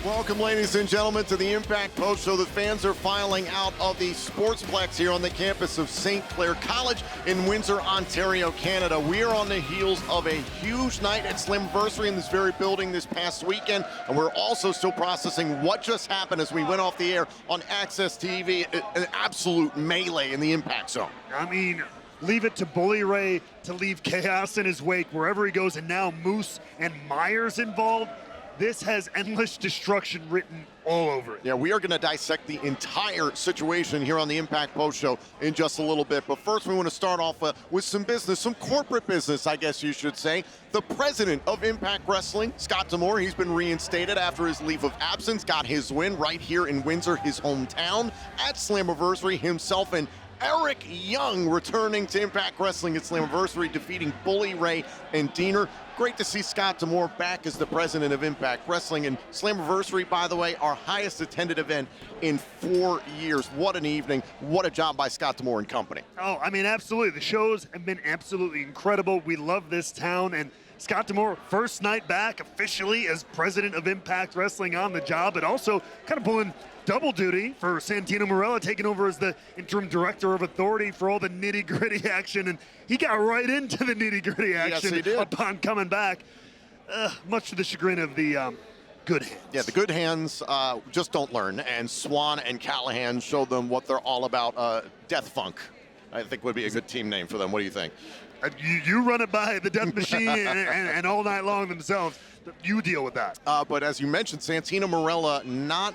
Welcome, ladies and gentlemen, to the Impact Post Show. The fans are filing out of the Sportsplex here on the campus of St. Clair College in Windsor, Ontario, Canada. We are on the heels of a huge night at Slammiversary in this very building this past weekend, and we're also still processing what just happened as we went off the air on Access TV. An absolute melee in the Impact Zone. I mean, leave it to Bully Ray to leave chaos in his wake wherever he goes, and now Moose and Myers involved. This has endless destruction written all over it. Yeah, we are going to dissect the entire situation here on the Impact Post Show in just a little bit. But first, we want to start off with some business, some corporate business, I guess you should say. The president of Impact Wrestling, Scott D'Amore, he's been reinstated after his leave of absence, got his win right here in Windsor, his hometown, at Slammiversary. Himself and Eric Young returning to Impact Wrestling at Slammiversary, defeating Bully Ray and Diener. Great to see Scott D'Amore back as the president of Impact Wrestling. And Slammiversary, by the way, our highest attended event in 4 years. What an evening. What a job by Scott D'Amore and company. Oh, I mean, absolutely. The shows have been absolutely incredible. We love this town. And Scott D'Amore, first night back officially as president of Impact Wrestling on the job, but also kind of pulling double duty for Santino Marella, taking over as the interim director of authority for all the nitty-gritty action, and he got right into the nitty-gritty action. Yes, he did. Upon coming back, much to the chagrin of the good hands. Yeah, the good hands just don't learn, and Swan and Callahan showed them what they're all about. Death Funk, I think, would be a good team name for them. What do you think? You run it by the Death Machine and all night long themselves. You deal with that. But as you mentioned, Santino Marella not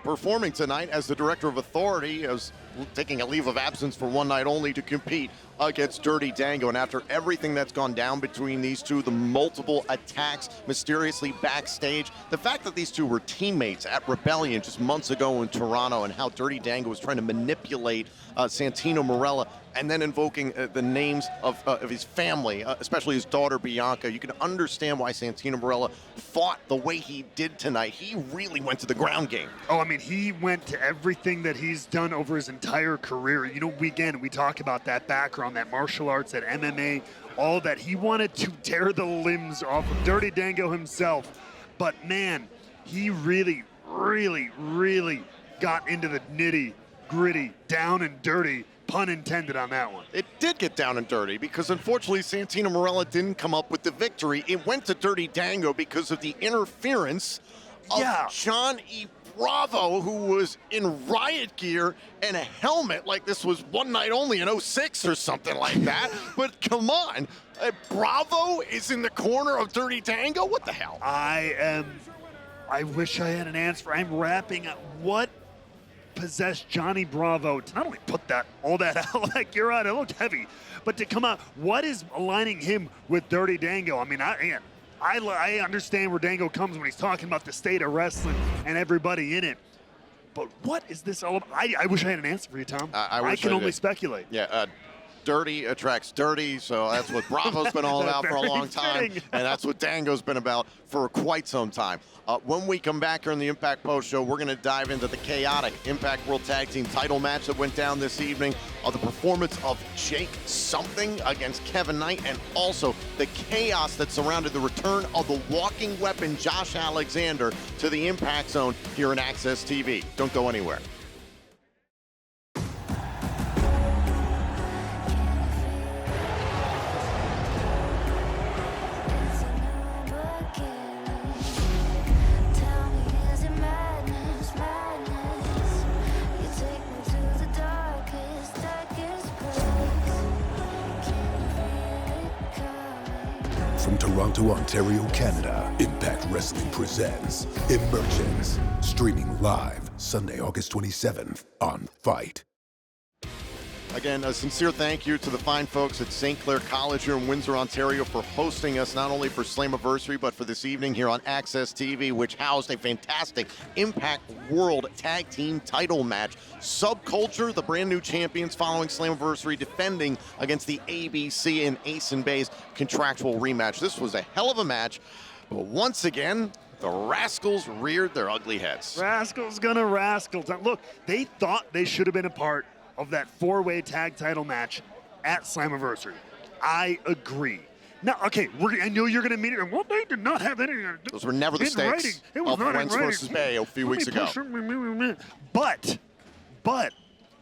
performing tonight as the director of authority, as taking a leave of absence for one night only to compete against Dirty Dango. And after everything that's gone down between these two, the multiple attacks mysteriously backstage, the fact that these two were teammates at Rebellion just months ago in Toronto, and how Dirty Dango was trying to manipulate Santino Marella and then invoking the names of his family, especially his daughter Bianca. You can understand why Santino Marella fought the way he did tonight. He really went to the ground game. Oh, I mean, he went to everything that he's done over his entire career. You know, we talk about that background, that martial arts, that MMA, all that. He wanted to tear the limbs off of Dirty Dango himself. But man, he really, really, really got into the nitty-gritty, down and dirty, pun intended on that one. It did get down and dirty because unfortunately Santino Marella didn't come up with the victory. It went to Dirty Dango because of the interference of John E. Bravo, who was in riot gear and a helmet like this was one night only in 06 or something like that. But come on, Bravo is in the corner of Dirty Dango? What the hell? I wish I had an answer. I'm wrapping up what possessed Johnny Bravo to not only put all that out like you're on, it looked heavy, but to come out, what is aligning him with Dirty Dango? I mean, I understand where Dango comes when he's talking about the state of wrestling and everybody in it, but what is this all about? I wish I had an answer for you, Tom. I can only speculate. Yeah, dirty attracts dirty, so that's what Bravo's been all about for a long time, and that's what Dango's been about for quite some time. When we come back here on the Impact Post Show, we're going to dive into the chaotic Impact World Tag Team title match that went down this evening, the performance of Jake Something against Kevin Knight, and also the chaos that surrounded the return of the walking weapon Josh Alexander to the Impact Zone here in Access TV. Don't go anywhere. From Toronto, Ontario, Canada, Impact Wrestling presents Emergence, streaming live Sunday, August 27th on Fight. Again, a sincere thank you to the fine folks at St. Clair College here in Windsor, Ontario for hosting us not only for Slammiversary, but for this evening here on Access TV, which housed a fantastic Impact World Tag Team title match. Subculture, the brand new champions following Slammiversary, defending against the ABC and Ace and Bay's contractual rematch. This was a hell of a match, but once again, the Rascals reared their ugly heads. Rascals gonna rascal. Look, they thought they should have been a part of that four-way tag title match at Slammiversary. I agree. No, okay, I know you're going to meet it. Well, they did not have any. Those were never the in stakes writing. It was of not in Wentz writing. versus Bay a few weeks ago. But,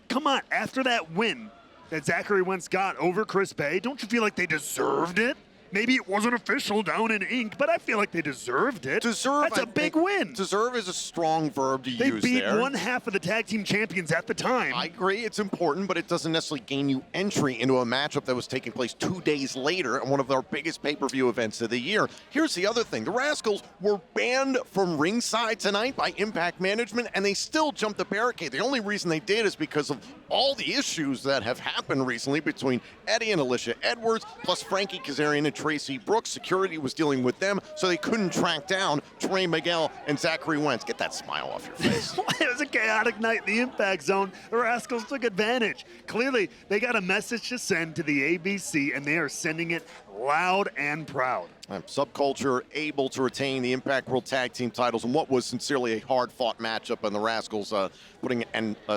come on, after that win that Zachary Wentz got over Chris Bay, don't you feel like they deserved it? Maybe it wasn't official down in ink, but I feel like they deserved it. That's a big win. Deserve is a strong verb to use there. They beat one half of the tag team champions at the time. I agree, it's important, but it doesn't necessarily gain you entry into a matchup that was taking place 2 days later at one of our biggest pay-per-view events of the year. Here's the other thing. The Rascals were banned from ringside tonight by Impact Management, and they still jumped the barricade. The only reason they did is because of all the issues that have happened recently between Eddie and Alicia Edwards, plus Frankie Kazarian and Tracy Brooks. Security was dealing with them, so they couldn't track down Trey Miguel and Zachary Wentz. Get that smile off your face. It was a chaotic night in the Impact Zone. The Rascals took advantage. Clearly, they got a message to send to the ABC, and they are sending it loud and proud. Subculture able to retain the Impact World Tag Team titles in what was sincerely a hard-fought matchup, and the Rascals putting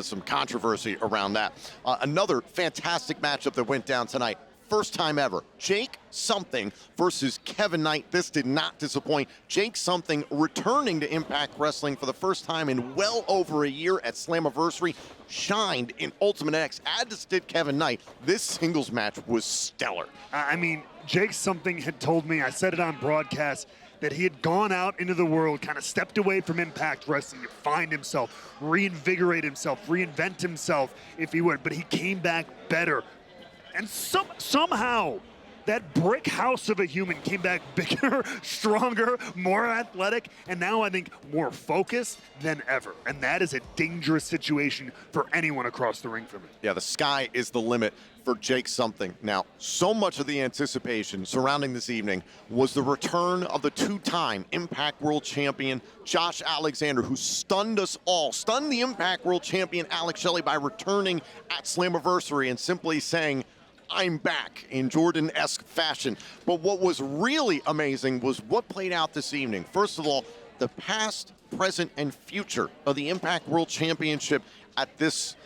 some controversy around that. Another fantastic matchup that went down tonight. First time ever. Jake Something versus Kevin Knight. This did not disappoint. Jake Something returning to Impact Wrestling for the first time in well over a year at Slammiversary. Shined in Ultimate X, as did Kevin Knight. This singles match was stellar. I mean, Jake Something had told me, I said it on broadcast, that he had gone out into the world, kind of stepped away from Impact Wrestling to find himself, reinvigorate himself, reinvent himself, if he would. But he came back better. And somehow, that brick house of a human came back bigger, stronger, more athletic, and now I think more focused than ever. And that is a dangerous situation for anyone across the ring for me. Yeah, the sky is the limit for Jake Something. Now, so much of the anticipation surrounding this evening was the return of the two-time Impact World Champion, Josh Alexander, who stunned us all, stunned the Impact World Champion, Alex Shelley, by returning at Slammiversary and simply saying, "I'm back," in Jordan-esque fashion. But what was really amazing was what played out this evening. First of all, the past, present, and future of the Impact World Championship at this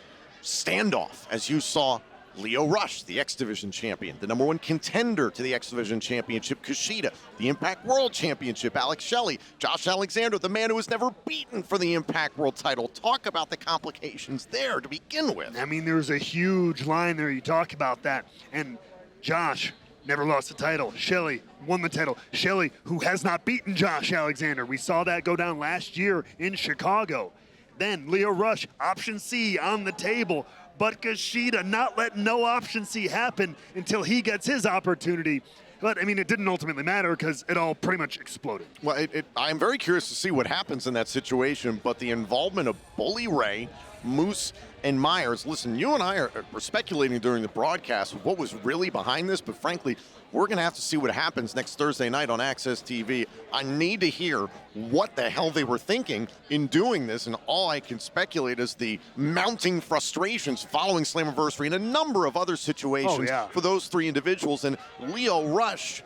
standoff, as you saw Lio Rush, the X Division champion, the #1 contender to the X Division championship, Kushida, the Impact World Championship, Alex Shelley, Josh Alexander, the man who was never beaten for the Impact World title. Talk about the complications there to begin with. I mean, there's a huge line there. You talk about that. And Josh never lost the title. Shelley won the title. Shelley, who has not beaten Josh Alexander. We saw that go down last year in Chicago. Then Lio Rush, option C on the table. But Kushida not letting no option C happen until he gets his opportunity. But, I mean, it didn't ultimately matter because it all pretty much exploded. Well, I'm very curious to see what happens in that situation, but the involvement of Bully Ray, Moose, and Myers. Listen, you and I are speculating during the broadcast what was really behind this, but frankly, we're going to have to see what happens next Thursday night on Access TV. I need to hear what the hell they were thinking in doing this, and all I can speculate is the mounting frustrations following Slammiversary and a number of other situations for those three individuals, and Lio Rush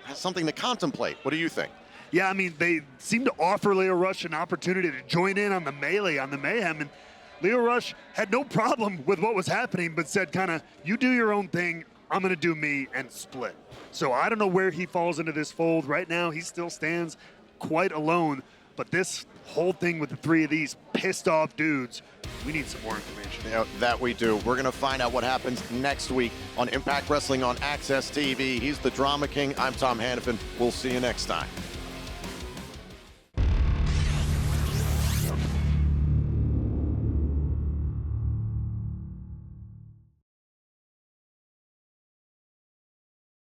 has something to contemplate. What do you think? Yeah, I mean, they seem to offer Lio Rush an opportunity to join in on the melee, on the mayhem, and Lio Rush had no problem with what was happening, but said kind of, you do your own thing, I'm going to do me, and split. So I don't know where he falls into this fold. Right now, he still stands quite alone, but this whole thing with the three of these pissed off dudes, we need some more information. Yeah, that we do. We're going to find out what happens next week on Impact Wrestling on Access TV. He's the Drama King. I'm Tom Hannifan. We'll see you next time.